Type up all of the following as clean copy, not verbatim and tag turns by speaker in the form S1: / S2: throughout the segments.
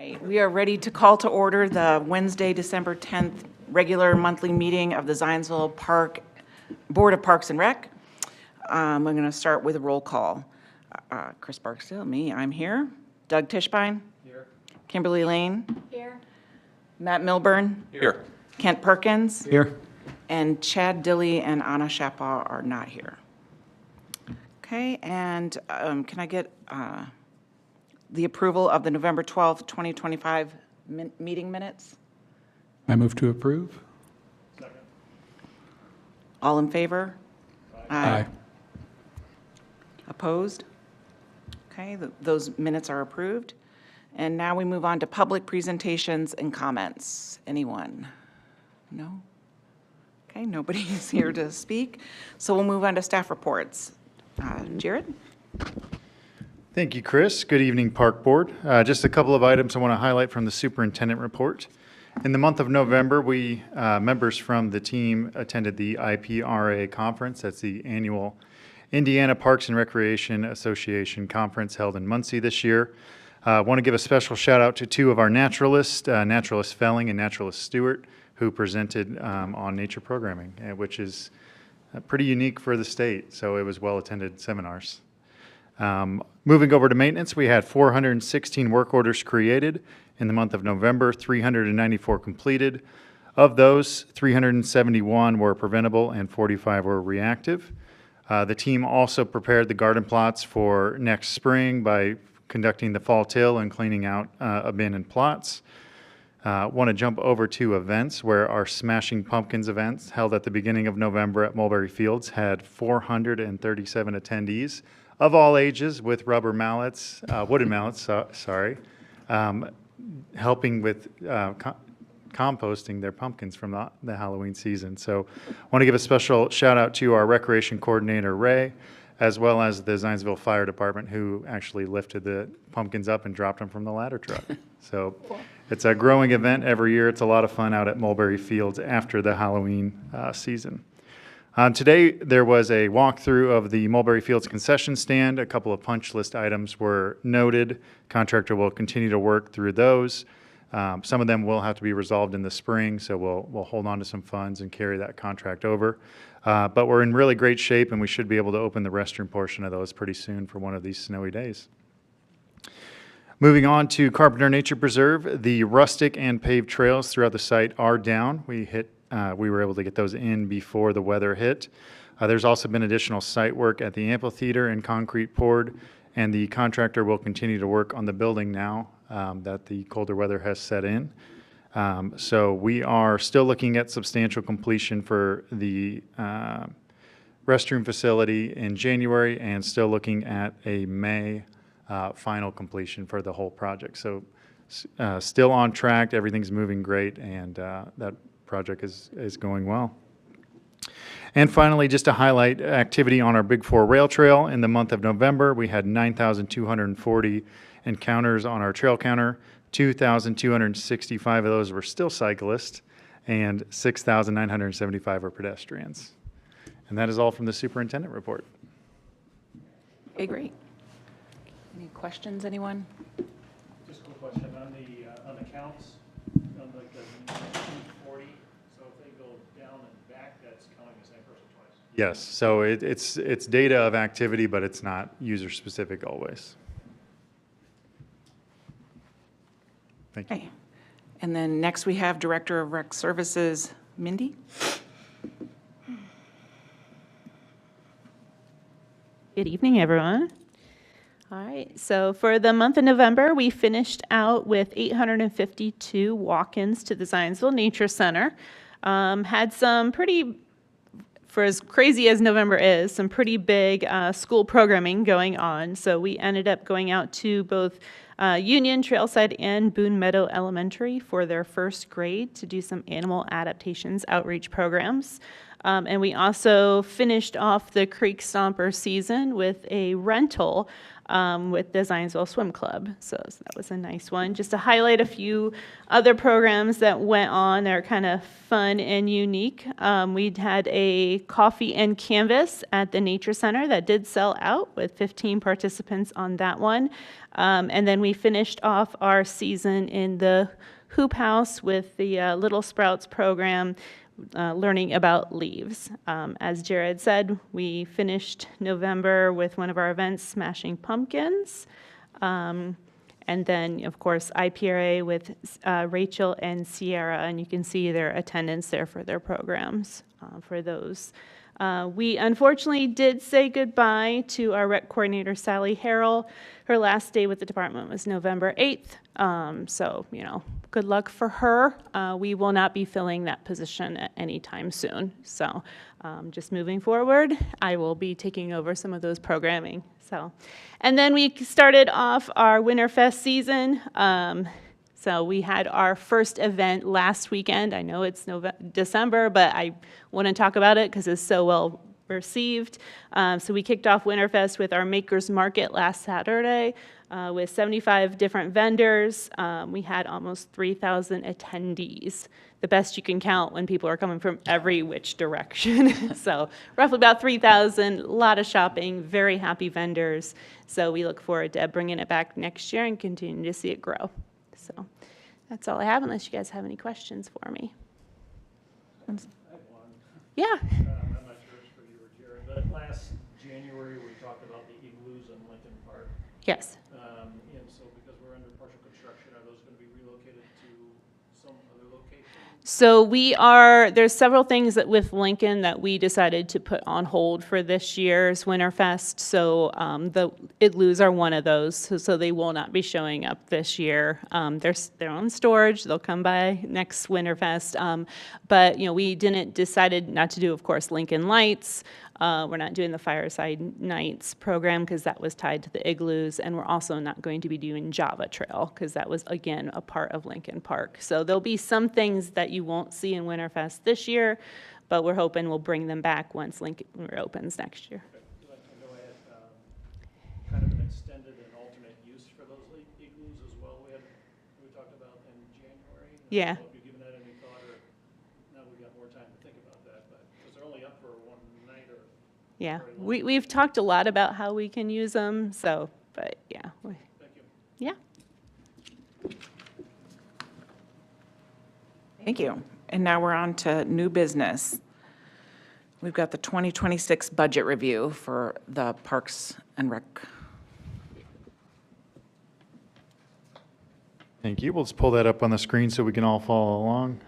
S1: Right, we are ready to call to order the Wednesday, December 10th regular monthly meeting of the Zionsville Board of Parks and Rec. I'm going to start with a roll call. Chris Barksdale, me, I'm here. Doug Tischbein? Here. Kimberly Lane?
S2: Here.
S1: Matt Milburn?
S3: Here.
S1: Kent Perkins?
S3: Here.
S1: And Chad Dilley and Anna Shapaw are not here. Okay, and can I get the approval of the November 12th, 2025 meeting minutes?
S3: I move to approve.
S2: Second.
S1: All in favor?
S3: Aye.
S1: Opposed? Okay, those minutes are approved. And now we move on to public presentations and comments. Anyone? No? Okay, nobody's here to speak. So we'll move on to staff reports. Jared?
S4: Thank you, Chris. Good evening, Park Board. Just a couple of items I want to highlight from the superintendent report. In the month of November, we, members from the team, attended the IPRA conference. That's the annual Indiana Parks and Recreation Association conference held in Muncie this year. I want to give a special shout out to two of our naturalists, Naturalist Felling and Naturalist Stewart, who presented on nature programming, which is pretty unique for the state. So it was well-attended seminars. Moving over to maintenance, we had 416 work orders created in the month of November, 394 completed. Of those, 371 were preventable and 45 were reactive. The team also prepared the garden plots for next spring by conducting the fall till and cleaning out abandoned plots. Want to jump over to events where our Smashing Pumpkins events held at the beginning of November at Mulberry Fields had 437 attendees of all ages with rubber mallets, wooden mallets, helping with composting their pumpkins from the Halloween season. So I want to give a special shout out to our recreation coordinator, Ray, as well as the Zionsville Fire Department, who actually lifted the pumpkins up and dropped them from the ladder truck. So it's a growing event every year. It's a lot of fun out at Mulberry Fields after the Halloween season. Today, there was a walkthrough of the Mulberry Fields concession stand. A couple of punch list items were noted. Contractor will continue to work through those. Some of them will have to be resolved in the spring, so we'll hold on to some funds and carry that contract over. But we're in really great shape, and we should be able to open the restroom portion of those pretty soon for one of these snowy days. Moving on to Carpenter Nature Preserve, the rustic and paved trails throughout the site are down. We were able to get those in before the weather hit. There's also been additional site work at the amphitheater and concrete poured, and the contractor will continue to work on the building now that the colder weather has set in. So we are still looking at substantial completion for the restroom facility in January and still looking at a May final completion for the whole project. So still on track, everything's moving great, and that project is going well. And finally, just to highlight activity on our Big Four Rail Trail, in the month of November, we had 9,240 encounters on our trail counter. 2,265 of those were still cyclists, and 6,975 were pedestrians. And that is all from the superintendent report.
S1: Okay, great. Any questions, anyone?
S2: Just a quick question on the counts, on like the 240. So if they go down and back, that's counting the same person twice.
S4: Yes, so it's data of activity, but it's not user specific always. Thank you.
S1: Okay. And then next we have Director of Rec Services, Mindy.
S5: Good evening, everyone. All right, so for the month of November, we finished out with 852 walk-ins to the Zionsville Nature Center. Had some pretty, for as crazy as November is, some pretty big school programming going on. So we ended up going out to both Union, Trailside, and Boone Meadow Elementary for their first grade to do some animal adaptations outreach programs. And we also finished off the Creek Stomper season with a rental with the Zionsville Swim Club. So that was a nice one. Just to highlight a few other programs that went on that are kind of fun and unique. We had a coffee and canvas at the Nature Center that did sell out with 15 participants on that one. And then we finished off our season in the Hoop House with the Little Sprouts program, learning about leaves. As Jared said, we finished November with one of our events, Smashing Pumpkins. And then, of course, IPRA with Rachel and Sierra, and you can see their attendance there for their programs for those. We unfortunately did say goodbye to our rec coordinator, Sally Harrell. Her last day with the department was November 8th. So, good luck for her. We will not be filling that position at any time soon. So just moving forward, I will be taking over some of those programming. And then we started off our Winterfest season. So we had our first event last weekend. I know it's December, but I want to talk about it because it's so well received. So we kicked off Winterfest with our Makers Market last Saturday with 75 different vendors. We had almost 3,000 attendees, the best you can count when people are coming from every which direction. So roughly about 3,000, a lot of shopping, very happy vendors. So we look forward to bringing it back next year and continue to see it grow. So that's all I have, unless you guys have any questions for me.
S2: I have one.
S5: Yeah.
S2: I'm not sure it's for you or Jared, but last January, we talked about the igloos in Lincoln Park.
S5: Yes.
S2: And so because we're under partial construction, are those going to be relocated to some other location?
S5: So there's several things that with Lincoln that we decided to put on hold for this year's Winterfest. So the igloos are one of those. So they will not be showing up this year. They're on storage. They'll come by next Winterfest. But we decided not to do, of course, Lincoln Lights. We're not doing the Fireside Nights program because that was tied to the igloos, and we're also not going to be doing Java Trail because that was, again, a part of Lincoln Park. So there'll be some things that you won't see in Winterfest this year, but we're hoping we'll bring them back once Lincoln reopens next year.
S2: I know I had kind of an extended and alternate use for those igloos as well. We talked about in January.
S5: Yeah.
S2: I don't know if you've given that any thought, or now we've got more time to think about that, but because they're only up for one night or.
S5: Yeah, we've talked a lot about how we can use them, but yeah.
S2: Thank you.
S5: Yeah.
S1: Thank you. And now we're on to new business. We've got the 2026 budget review for the Parks and Rec.
S4: Thank you. We'll just pull that up on the screen so we can all follow along.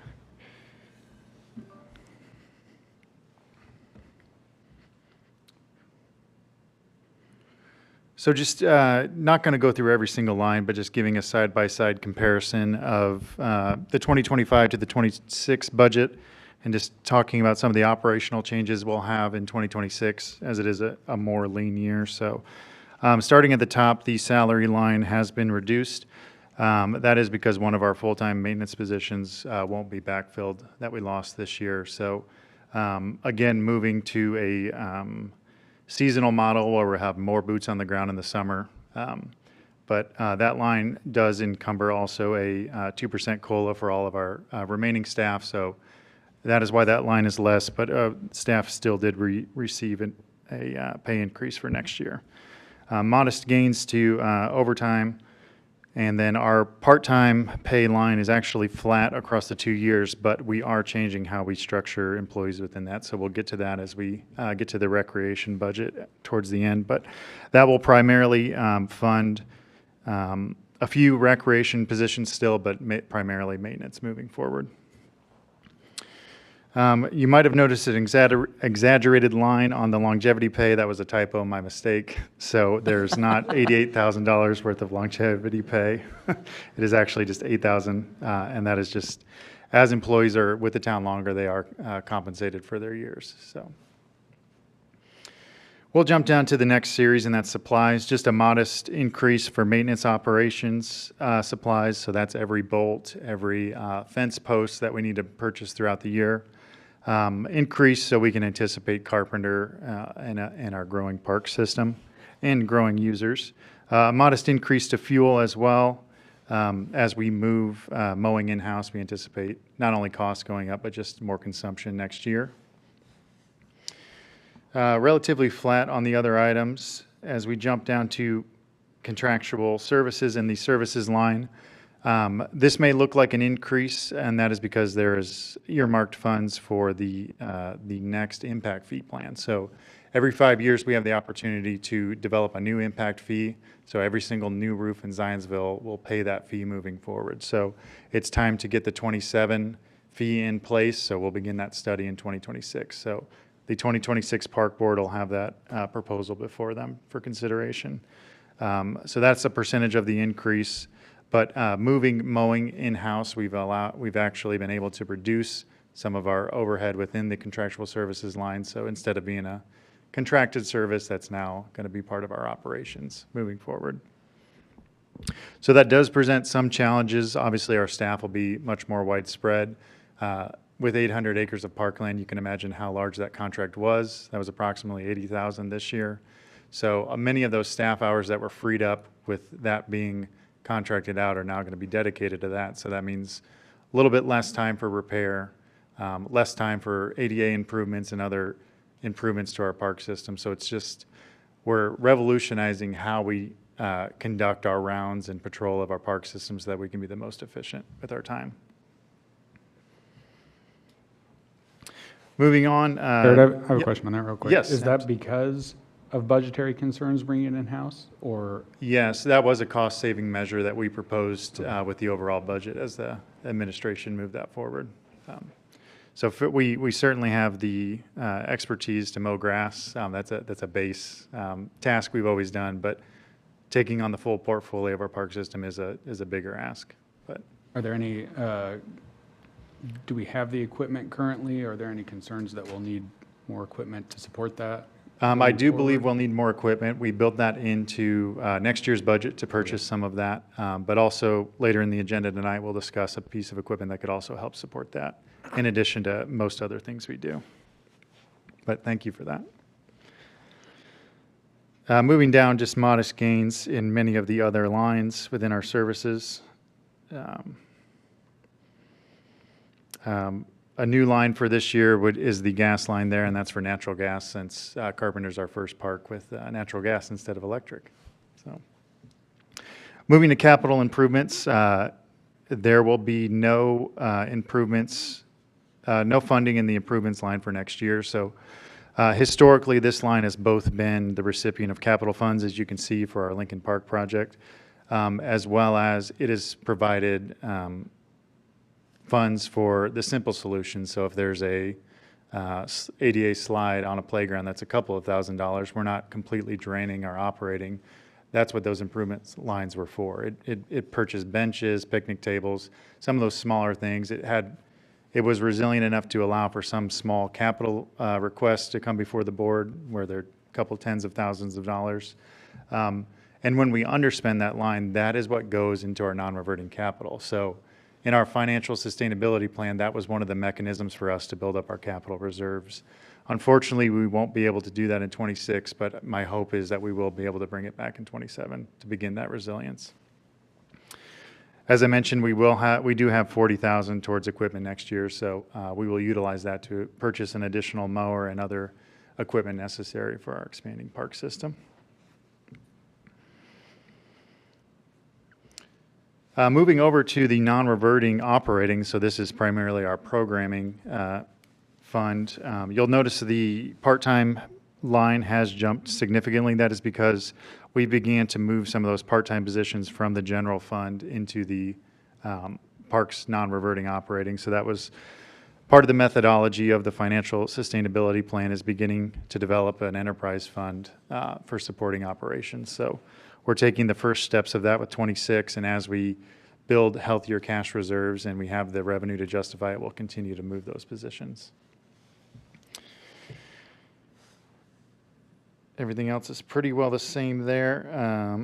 S4: So just not going to go through every single line, but just giving a side-by-side comparison of the 2025 to the 26 budget, and just talking about some of the operational changes we'll have in 2026, as it is a more lean year. So starting at the top, the salary line has been reduced. That is because one of our full-time maintenance positions won't be backfilled that we lost this year. So again, moving to a seasonal model where we have more boots on the ground in the summer. But that line does encumber also a 2% COLA for all of our remaining staff. So that is why that line is less, but staff still did receive a pay increase for next year. Modest gains to overtime. And then our part-time pay line is actually flat across the 2 years, but we are changing how we structure employees within that. So we'll get to that as we get to the recreation budget towards the end. But that will primarily fund a few recreation positions still, but primarily maintenance moving forward. You might have noticed an exaggerated line on the longevity pay. That was a typo, my mistake. So there's not $88,000 worth of longevity pay. It is actually just $8,000, and that is just as employees are with the town longer, they are compensated for their years. So we'll jump down to the next series, and that's supplies. Just a modest increase for maintenance operations supplies. So that's every bolt, every fence post that we need to purchase throughout the year. increase so we can anticipate carpenter and our growing park system and growing users. Modest increase to fuel as well. As we move mowing in-house, we anticipate not only costs going up, but just more consumption next year. Relatively flat on the other items. As we jump down to contractual services in the services line, this may look like an increase, and that is because there is earmarked funds for the next impact fee plan. So every 5 years, we have the opportunity to develop a new impact fee. So every single new roof in Zionsville will pay that fee moving forward. So it's time to get the 27 fee in place. So we'll begin that study in 2026. So the 2026 Park Board will have that proposal before them for consideration. So that's a percentage of the increase. But moving mowing in-house, we've actually been able to reduce some of our overhead within the contractual services line. So instead of being a contracted service, that's now going to be part of our operations moving forward. So that does present some challenges. Obviously, our staff will be much more widespread. With 800 acres of parkland, you can imagine how large that contract was. That was approximately 80,000 this year. So many of those staff hours that were freed up with that being contracted out are now going to be dedicated to that. So that means a little bit less time for repair, less time for ADA improvements and other improvements to our park system. So it's just, we're revolutionizing how we conduct our rounds and patrol of our park system so that we can be the most efficient with our time. Moving on.
S3: Jared, I have a
S4: yep.
S3: question on that real quick.
S4: Yes,
S3: Is that because of budgetary concerns bringing it in-house, or?
S4: Yes, that was a cost-saving measure that we proposed with the overall budget as the administration moved that forward. So we certainly have the expertise to mow grass. That's a base task we've always done, but taking on the full portfolio of our park system is a bigger ask. But
S3: Are there any, do we have the equipment currently? Are there any concerns that we'll need more equipment to support that?
S4: I do believe we'll need more equipment. We built that into next year's budget to purchase some of that, but also later in the agenda tonight, we'll discuss a piece of equipment that could also help support that, in addition to most other things we do. But thank you for that. Moving down, just modest gains in many of the other lines within our services. A new line for this year is the gas line there, and that's for natural gas, since Carpenter's our first park with natural gas instead of electric. So, moving to capital improvements, there will be no improvements, no funding in the improvements line for next year. So historically, this line has both been the recipient of capital funds, as you can see, for our Lincoln Park project, as well as it has provided funds for the simple solutions. So if there's a ADA slide on a playground that's a couple of $1,000s, we're not completely draining our operating. That's what those improvements lines were for. It purchased benches, picnic tables, some of those smaller things. It was resilient enough to allow for some small capital requests to come before the board where they're a couple tens of thousands of dollars. And when we underspend that line, that is what goes into our non-reverting capital. So in our financial sustainability plan, that was one of the mechanisms for us to build up our capital reserves. Unfortunately, we won't be able to do that in 26, but my hope is that we will be able to bring it back in 27 to begin that resilience. As I mentioned, we do have $40,000 towards equipment next year, so we will utilize that to purchase an additional mower and other equipment necessary for our expanding park system. Moving over to the non-reverting operating, so this is primarily our programming fund. You'll notice the part-time line has jumped significantly. That is because we began to move some of those part-time positions from the general fund into the parks non-reverting operating. So that was part of the methodology of the financial sustainability plan, is beginning to develop an enterprise fund for supporting operations. So we're taking the first steps of that with 26, and as we build healthier cash reserves and we have the revenue to justify it, we'll continue to move those positions. Everything else is pretty well the same there.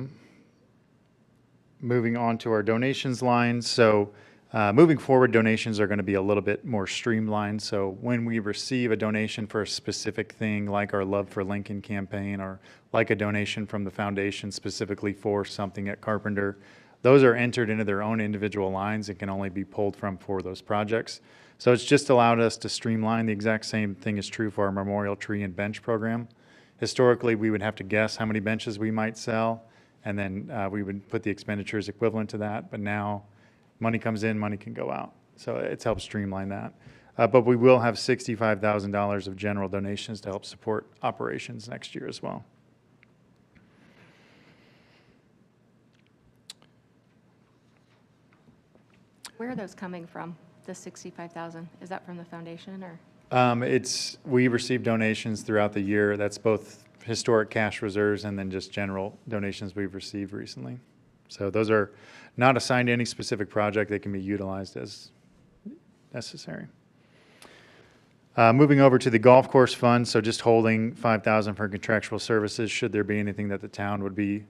S4: Moving on to our donations line. So Moving forward, donations are going to be a little bit more streamlined. So when we receive a donation for a specific thing, like our Love for Lincoln campaign, or like a donation from the foundation specifically for something at Carpenter, those are entered into their own individual lines and can only be pulled from for those projects. So it's just allowed us to streamline. The exact same thing is true for our memorial tree and bench program. Historically, we would have to guess how many benches we might sell, and then we would put the expenditures equivalent to that. But now, money comes in, money can go out. So it's helped streamline that. But we will have $65,000 of general donations to help support operations next year as well.
S6: Where are those coming from, the 65,000? Is that from the foundation or?
S4: We receive donations throughout the year. That's both historic cash reserves and then just general donations we've received recently. So those are not assigned to any specific project. They can be utilized as necessary. Moving over to the golf course fund, so just holding $5,000 for contractual services should there be anything that the town would be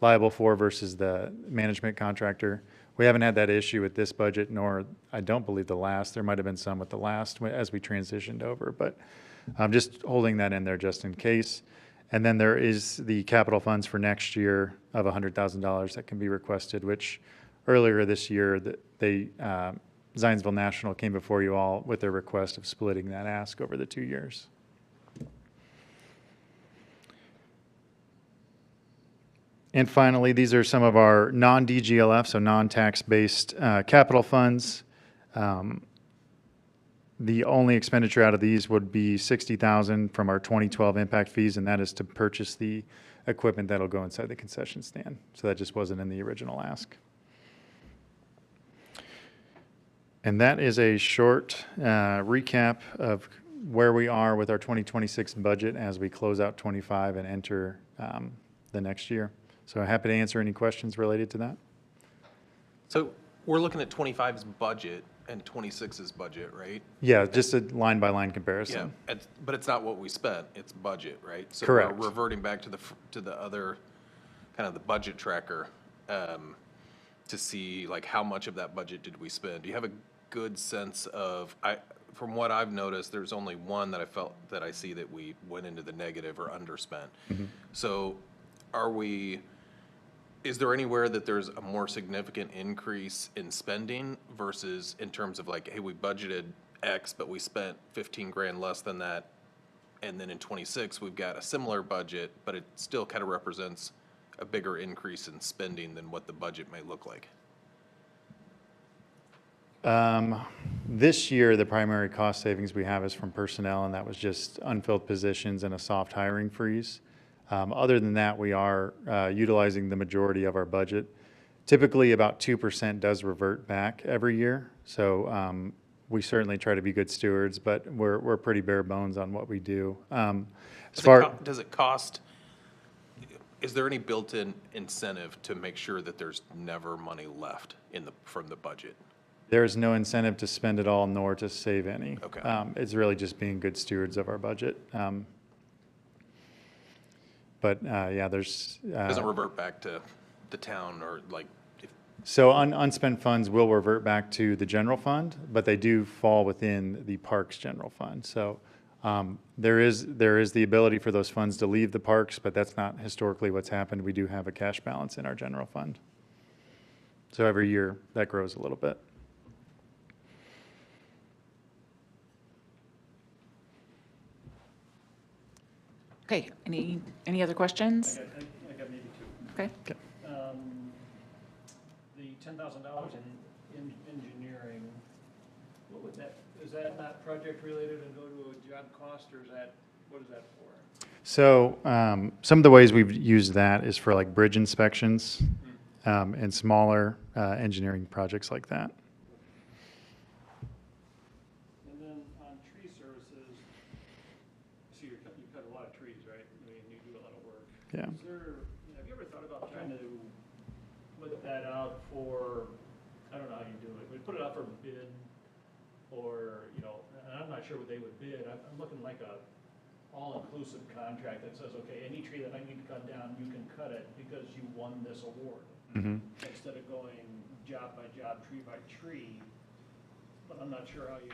S4: liable for versus the management contractor. We haven't had that issue with this budget, nor I don't believe the last. There might have been some with the last as we transitioned over, but I'm just holding that in there just in case. And then there is the capital funds for next year of $100,000 that can be requested, which earlier this year Zionsville National came before you all with their request of splitting that ask over the 2 years. And finally, these are some of our non-DGLF, so non-tax-based capital funds. The only expenditure out of these would be $60,000 from our 2012 impact fees, and that is to purchase the equipment that'll go inside the concession stand. So that just wasn't in the original ask. And that is a short recap of where we are with our 2026 budget as we close out 25 and enter the next year. So I'm happy to answer any questions related to that.
S7: So we're looking at 25's budget and 26's budget, right?
S4: Yeah, just a line-by-line comparison.
S7: Yeah, but it's not what we spent, it's budget, right? So
S4: Correct.
S7: we're reverting back to the other, kind of the budget tracker, to see like how much of that budget did we spend? Do you have a good sense of, from what I've noticed, there's only one that I see that we went into the negative or underspent.
S4: Mm-hmm.
S7: So is there anywhere that there's a more significant increase in spending versus in terms of like, hey, we budgeted X, but we spent 15 grand less than that, and then in 26 we've got a similar budget, but it still kind of represents a bigger increase in spending than what the budget may look like?
S4: This year, the primary cost savings we have is from personnel, and that was just unfilled positions and a soft hiring freeze. Other than that, we are utilizing the majority of our budget. Typically, about 2% does revert back every year. So we certainly try to be good stewards, but we're pretty bare bones on what we do.
S7: Does it cost, is there any built-in incentive to make sure that there's never money left from the budget?
S4: There is no incentive to spend it all nor to save any.
S7: Okay.
S4: It's really just being good stewards of our budget. But yeah, there's.
S7: Doesn't revert back to the town or like?
S4: So unspent funds will revert back to the general fund, but they do fall within the parks general fund. So there is the ability for those funds to leave the parks, but that's not historically what's happened. We do have a cash balance in our general fund. So every year that grows a little bit.
S1: Okay, any other questions?
S2: I got maybe two.
S1: Okay.
S2: The $10,000 in engineering, what would that, is that not project related and go to a job cost, or what is that for?
S4: So some of the ways we've used that is for like bridge inspections and smaller engineering projects like that.
S2: And then on tree services, I see you cut a lot of trees, right? I mean, you do a lot of work.
S4: Yeah.
S2: Have you ever thought about trying to put that out for, I don't know how you do it, but put it out for bid, or, and I'm not sure what they would bid. I'm looking like a all-inclusive contract that says, okay, any tree that I need to cut down, you can cut it because you won this award. instead of going job by job, tree by tree. But I'm not sure how you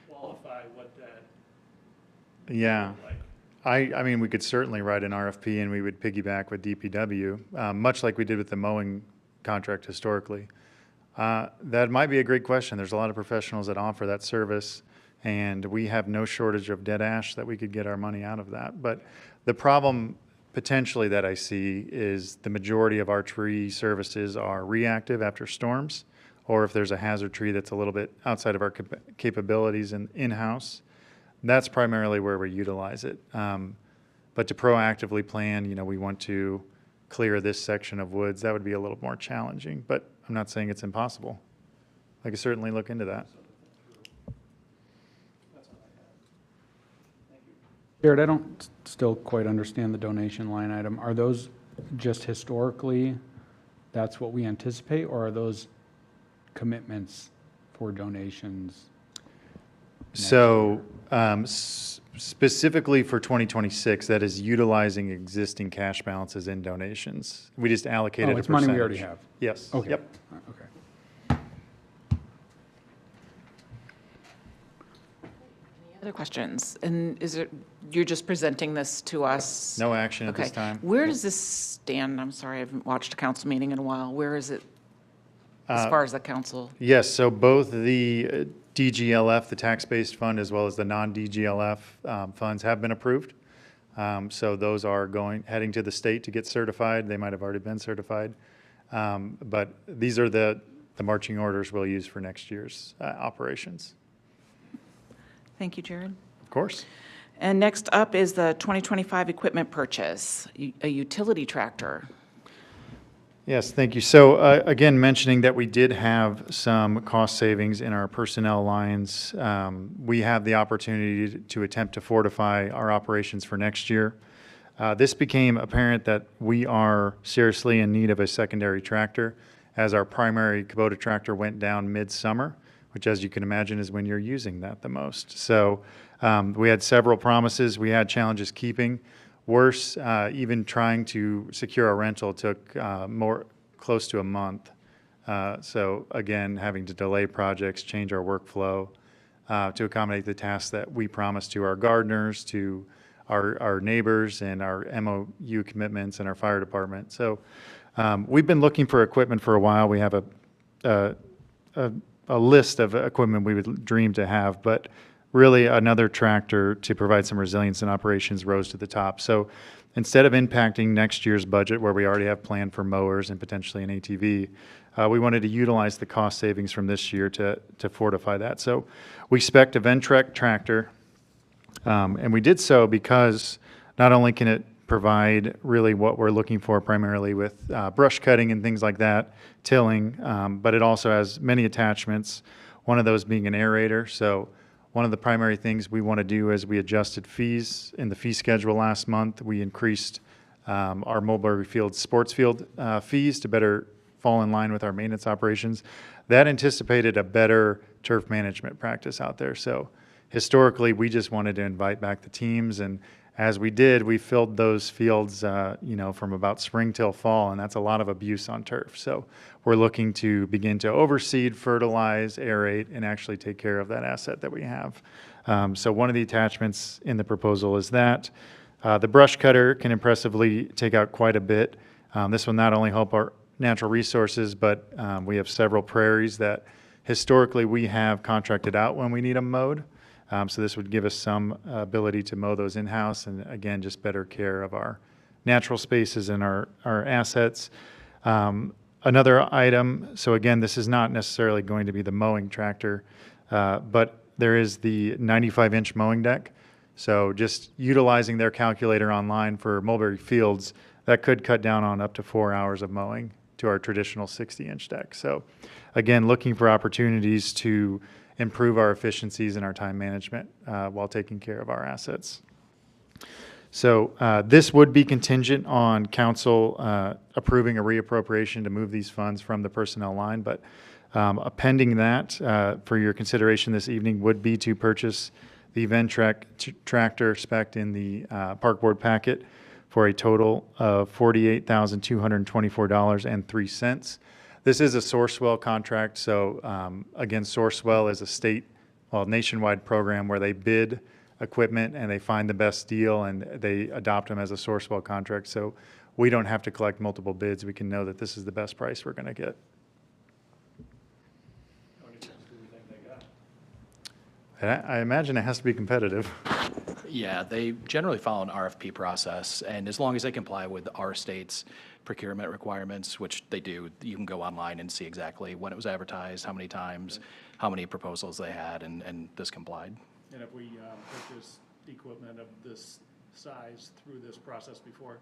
S2: qualify what that
S4: Yeah.
S2: looks like.
S4: I mean, we could certainly write an RFP and we would piggyback with DPW, much like we did with the mowing contract historically. That might be a great question. There's a lot of professionals that offer that service, and we have no shortage of dead ash that we could get our money out of that. But the problem potentially that I see is the majority of our tree services are reactive after storms, or if there's a hazard tree that's a little bit outside of our capabilities in-house. That's primarily where we utilize it. But to proactively plan, we want to clear this section of woods, that would be a little more challenging, but I'm not saying it's impossible. I could certainly look into that.
S2: That's all I have. Thank you.
S3: Jared, I don't still quite understand the donation line item. Are those just historically, that's what we anticipate, or are those commitments for donations?
S4: So specifically for 2026, that is utilizing existing cash balances in donations. We just allocated
S3: Oh,
S4: a
S3: it's money we already
S4: percentage.
S3: have.
S4: Yes.
S3: Okay.
S4: Yep.
S3: Okay.
S1: Other questions? And you're just presenting this to us?
S4: No action at this
S1: Okay.
S4: time.
S1: Where does this stand? I'm sorry, I haven't watched a council meeting in a while. Where is it as far as the council?
S4: Yes, so both the DGLF, the tax-based fund, as well as the non-DGLF funds have been approved. So those are heading to the state to get certified. They might have already been certified. But these are the marching orders we'll use for next year's operations.
S1: Thank you, Jared.
S4: Of course.
S1: And next up is the 2025 equipment purchase, a utility tractor.
S4: Yes, thank you. So again, mentioning that we did have some cost savings in our personnel lines, we have the opportunity to attempt to fortify our operations for next year. This became apparent that we are seriously in need of a secondary tractor, as our primary Kubota tractor went down midsummer, which, as you can imagine, is when you're using that the most. So we had several promises. We had challenges keeping. Worse, even trying to secure a rental took close to a month. So again, having to delay projects, change our workflow to accommodate the tasks that we promised to our gardeners, to our neighbors, and our MOU commitments and our fire department. So we've been looking for equipment for a while. We have a list of equipment we would dream to have, but really another tractor to provide some resilience in operations rose to the top. So instead of impacting next year's budget, where we already have planned for mowers and potentially an ATV, we wanted to utilize the cost savings from this year to fortify that. So we spec'd a Ventrek tractor, and we did so because not only can it provide really what we're looking for primarily with brush cutting and things like that, tilling, but it also has many attachments, one of those being an aerator. So one of the primary things we want to do is we adjusted fees in the fee schedule last month. We increased our Mulberry Field sports field fees to better fall in line with our maintenance operations. That anticipated a better turf management practice out there. So historically, we just wanted to invite back the teams, and as we did, we filled those fields, from about spring till fall, and that's a lot of abuse on turf. So we're looking to begin to overseed, fertilize, aerate, and actually take care of that asset that we have. So one of the attachments in the proposal is that. The brush cutter can impressively take out quite a bit. This will not only help our natural resources, but we have several prairies that historically we have contracted out when we need them mowed. So this would give us some ability to mow those in-house and, again, just better care of our natural spaces and our assets. Another item, so again, this is not necessarily going to be the mowing tractor, but there is the 95-inch mowing deck. So just utilizing their calculator online for Mulberry Fields, that could cut down on up to 4 hours of mowing to our traditional 60-inch deck. So again, looking for opportunities to improve our efficiencies and our time management while taking care of our assets. So this would be contingent on council approving a reappropriation to move these funds from the personnel line, but pending that for your consideration this evening would be to purchase the Ventrek tractor spec'd in the park board packet for a total of $48,224.03. This is a Sourcewell contract, so again, Sourcewell is a nationwide program where they bid equipment and they find the best deal and they adopt them as a Sourcewell contract. So we don't have to collect multiple bids. We can know that this is the best price we're going to get.
S2: How many bids do we think they got?
S4: I imagine it has to be competitive.
S8: Yeah, they generally follow an RFP process, and as long as they comply with our state's procurement requirements, which they do, you can go online and see exactly when it was advertised, how many times, how many proposals they had, and this complied.
S2: And if we purchase equipment of this size through this process before?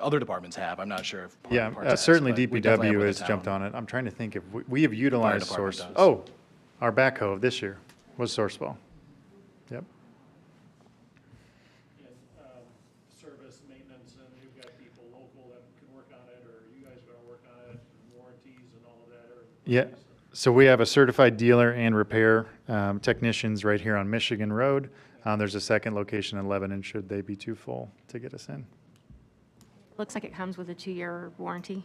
S8: Other departments have, I'm not sure if. part
S4: Yeah,
S8: departments has,
S4: certainly
S8: but we definitely have
S4: DPW
S8: with
S4: has
S8: the
S4: jumped
S8: town.
S4: on it. I'm trying to think if we have utilized
S8: department
S4: Source.
S8: does.
S4: Oh, our backhoe this year was Sourcewell. Yep.
S2: And service, maintenance, and you've got people local that can work on it, or you guys are gonna work on it, and warranties and all of that, or?
S4: Yeah, so we have a certified dealer and repair technicians right here on Michigan Road. There's a second location in Lebanon, should they be too full to get us in.
S6: Looks like it comes with a 2-year warranty.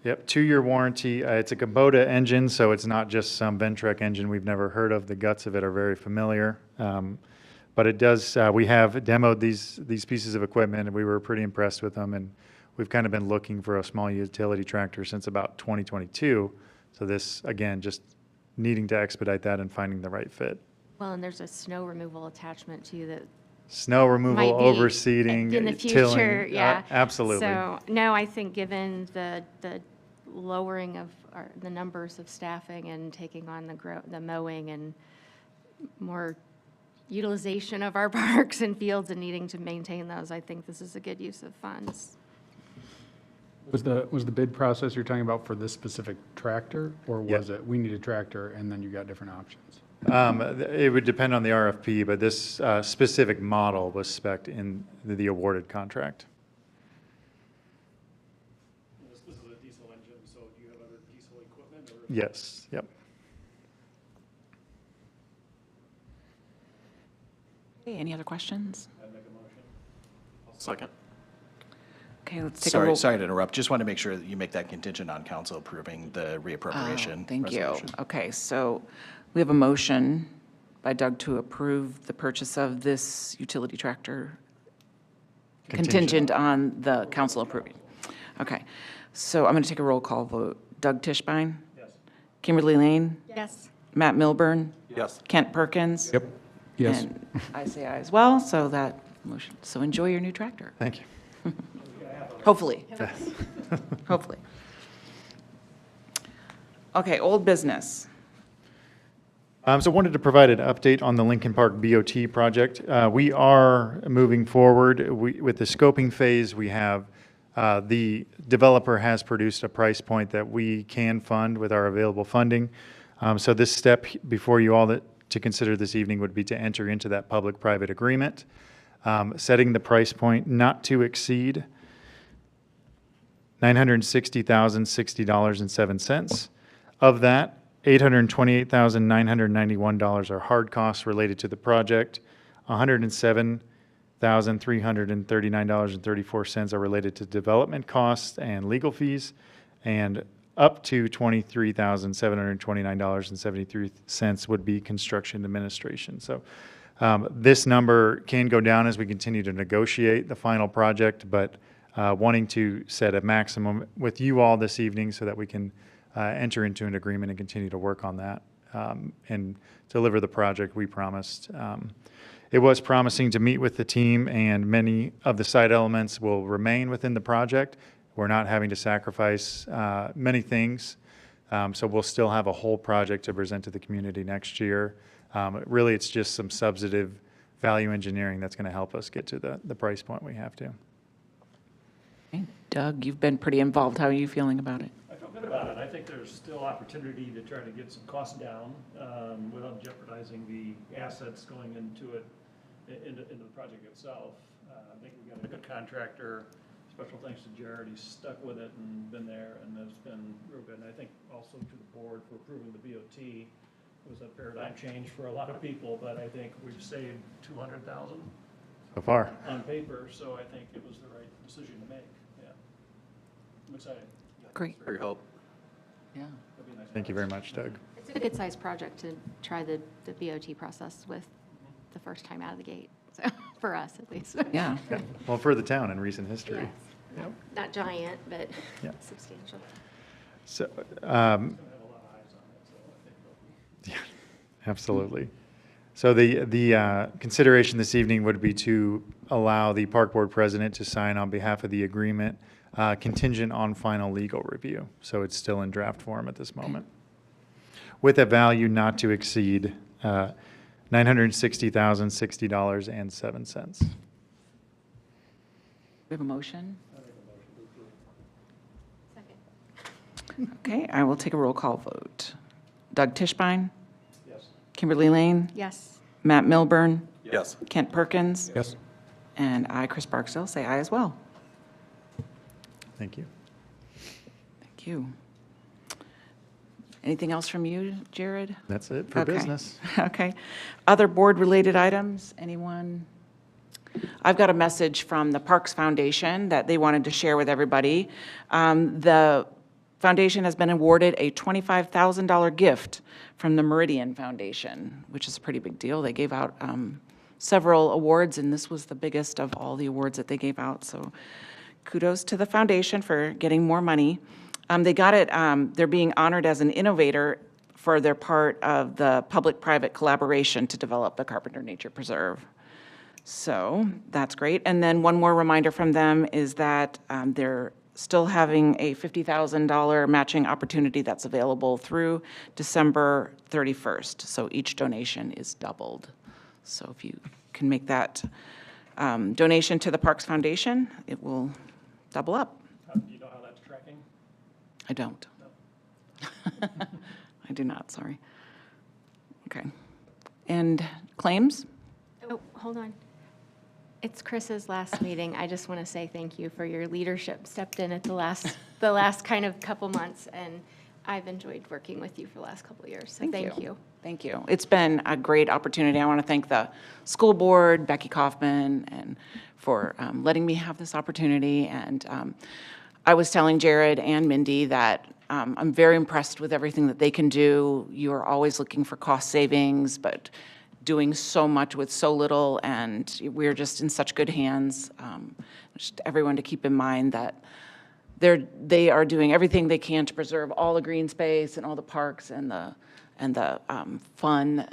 S4: Yep, 2-year warranty. It's a Kubota engine, so it's not just some Ventrek engine we've never heard of. The guts of it are very familiar. But it does, we have demoed these pieces of equipment, and we were pretty impressed with them. And we've kind of been looking for a small utility tractor since about 2022. So this, again, just needing to expedite that and finding the right fit.
S6: Well, and there's a snow removal attachment too that
S4: Snow removal,
S6: might be
S4: overseeding,
S6: in the
S4: tilling.
S6: future, yeah.
S4: Absolutely.
S6: So, no, I think given the lowering of the numbers of staffing and taking on the mowing and more utilization of our parks and fields and needing to maintain those, I think this is a good use of funds.
S3: Was the bid process you're talking about for this specific tractor? Or
S4: Yep.
S3: was it, we need a tractor and then you got different options?
S4: It would depend on the RFP, but this specific model was spec'd in the awarded contract.
S2: This is a diesel engine, so do you have other diesel equipment, or?
S4: Yes, yep.
S1: Okay, any other questions?
S2: I'd make a motion.
S7: Second.
S1: Okay, let's take a roll.
S8: Sorry to interrupt, just want to make sure that you make that contingent on council approving the reappropriation.
S1: Thank you.
S8: resolution.
S1: Okay, so we have a motion by Doug to approve the purchase of this utility tractor contingent on the council approving. Okay, so I'm going to take a roll call vote. Doug Tischbein?
S2: Yes.
S1: Kimberly Lane?
S6: Yes.
S1: Matt Milburn?
S7: Yes.
S1: Kent Perkins?
S3: Yep. Yes.
S1: And I say aye as well, so that motion, so enjoy your new tractor,
S4: Thank you.
S1: hopefully. Hopefully. Okay, old business.
S4: So wanted to provide an update on the Lincoln Park BOT project. We are moving forward with the scoping phase. We have, the developer has produced a price point that we can fund with our available funding. So this step before you all to consider this evening would be to enter into that public-private agreement, setting the price point not to exceed $960,060.07. Of that, $828,991 are hard costs related to the project. $107,339.34 are related to development costs and legal fees, and up to $23,729.73 would be construction administration. So this number can go down as we continue to negotiate the final project, but wanting to set a maximum with you all this evening so that we can enter into an agreement and continue to work on that and deliver the project we promised. It was promising to meet with the team, and many of the site elements will remain within the project. We're not having to sacrifice many things, so we'll still have a whole project to present to the community next year. Really, it's just some substantive value engineering that's going to help us get to the price point we have to.
S1: Okay, Doug, you've been pretty involved. How are you feeling about it?
S2: I feel good about it. I think there's still opportunity to try to get some costs down without jeopardizing the assets going into it, into the project itself. I think we got a good contractor. Special thanks to Jared. He's stuck with it and been there, and it's been real good. And I think also to the board for approving the BOT. It was a paradigm change for a lot of people, but I think we've saved $200,000
S4: so far.
S2: on paper, so I think it was the right decision to make, yeah. I'm excited.
S1: Great.
S7: For your help.
S8: Yeah.
S2: That'd be nice.
S4: Thank you very much, Doug.
S6: It's a good-sized project to try the BOT process with the first time out of the gate, so, for us at least.
S1: Yeah.
S4: Yeah. Well, for the town in recent history.
S6: Yes. Not giant, but
S4: Yeah.
S6: substantial.
S4: So,
S2: It's gonna have a lot of eyes on it, so I think it'll be.
S4: yeah, absolutely. So the consideration this evening would be to allow the park board president to sign on behalf of the agreement contingent on final legal review. So it's still in draft form at this moment. With a value not to exceed $960,060.07.
S1: We have a motion?
S6: Second.
S1: Okay, I will take a roll call vote. Doug Tischbein,
S2: Yes.
S1: Kimberly Lane,
S6: Yes.
S1: Matt Milburn,
S7: Yes.
S1: Kent Perkins,
S3: Yes.
S1: and I, Chris Barksdale, say aye as well.
S4: Thank you.
S1: Thank you. Anything else from you, Jared?
S4: That's it for
S1: Okay.
S4: business.
S1: Okay. Other board-related items? Anyone? I've got a message from the Parks Foundation that they wanted to share with everybody. The foundation has been awarded a $25,000 gift from the Meridian Foundation, which is a pretty big deal. They gave out several awards, and this was the biggest of all the awards that they gave out. So kudos to the foundation for getting more money. They got it, they're being honored as an innovator for their part of the public-private collaboration to develop the Carpenter Nature Preserve. So that's great. And then one more reminder from them is that they're still having a $50,000 matching opportunity that's available through December 31st. So each donation is doubled. So if you can make that donation to the Parks Foundation, it will double up.
S2: Do you know how that's tracking?
S1: I don't. I do not, sorry. Okay. And claims?
S6: Oh, hold on. It's Chris's last meeting. I just want to say thank you for your leadership. Stepped in at the last kind of couple months, and I've enjoyed working with you for the last couple of years, so thank you.
S1: Thank you. It's been a great opportunity. I want to thank the school board, Becky Kaufman, and for letting me have this opportunity. And I was telling Jared and Mindy that I'm very impressed with everything that they can do. You are always looking for cost savings, but doing so much with so little, and we're just in such good hands. Just everyone to keep in mind that they are doing everything they can to preserve all the green space and all the parks and the fun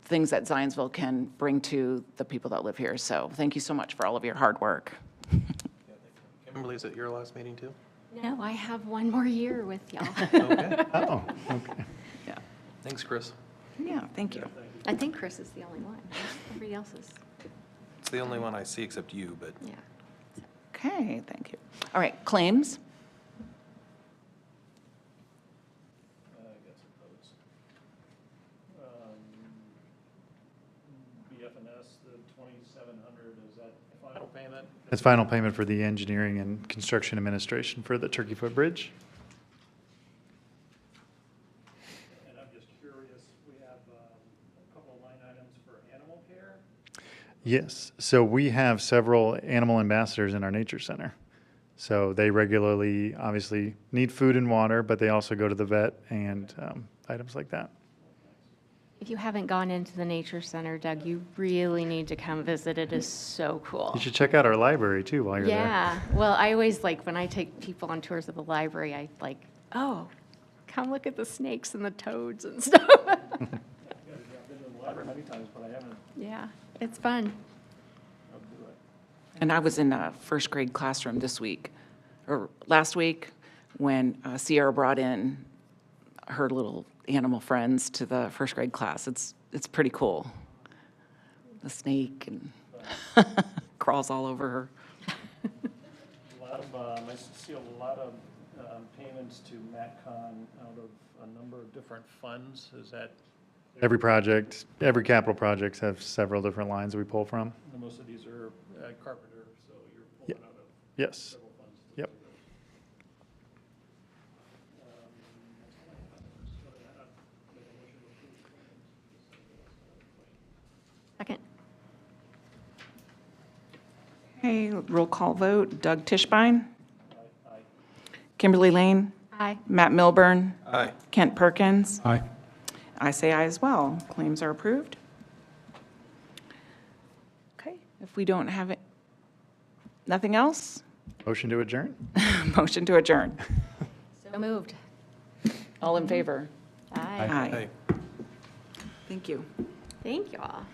S1: things that Zionsville can bring to the people that live here. So thank you so much for all of your hard work.
S7: Kimberly, is it your last meeting too?
S6: No, I have one more year with y'all.
S7: Okay.
S4: Oh, okay.
S1: Yeah,
S7: Thanks, Chris.
S1: yeah, thank you.
S6: I think Chris is the only one. Everybody else is,
S7: It's the only one I see except you, but
S6: yeah.
S1: Okay, thank you. All right, claims.
S2: I got some votes. BFNS, the 2,700, is that final payment?
S4: That's final payment for the engineering and construction administration for the Turkey Foot Bridge.
S2: And I'm just curious, we have a couple of line items for animal care.
S4: Yes, so we have several animal ambassadors in our nature center. So they regularly, obviously, need food and water, but they also go to the vet and items like that.
S6: If you haven't gone into the Nature Center, Doug, you really need to come visit. It is so cool.
S4: You should check out our library too while you're there.
S6: Yeah, well, I always like, when I take people on tours of the library, I like, oh, come look at the snakes and the toads and stuff.
S2: Yeah, I've been to the library many times, but I haven't,
S6: Yeah, it's fun.
S2: I'll do it.
S1: And I was in a first grade classroom this week, or last week, when Sierra brought in her little animal friends to the first grade class. It's pretty cool. The snake and crawls all over her.
S2: A lot of, I see a lot of payments to MatCon out of a number of different funds. Is that,
S4: Every project, every capital projects have several different lines we pull from.
S2: most of these are Carpenter, so you're
S4: Yep.
S2: pulling out of
S4: Yes,
S2: several funds.
S4: yep.
S6: Second.
S1: Okay, roll call vote. Doug Tischbein? Kimberly Lane?
S6: Aye.
S1: Matt Milburn?
S7: Aye.
S1: Kent Perkins?
S3: Aye.
S1: I say aye as well. Claims are approved. Okay, if we don't have it, nothing else,
S4: Motion to adjourn?
S1: motion to adjourn.
S6: So moved.
S1: All in favor?
S6: Aye.
S1: Aye. Thank you.
S6: Thank you all.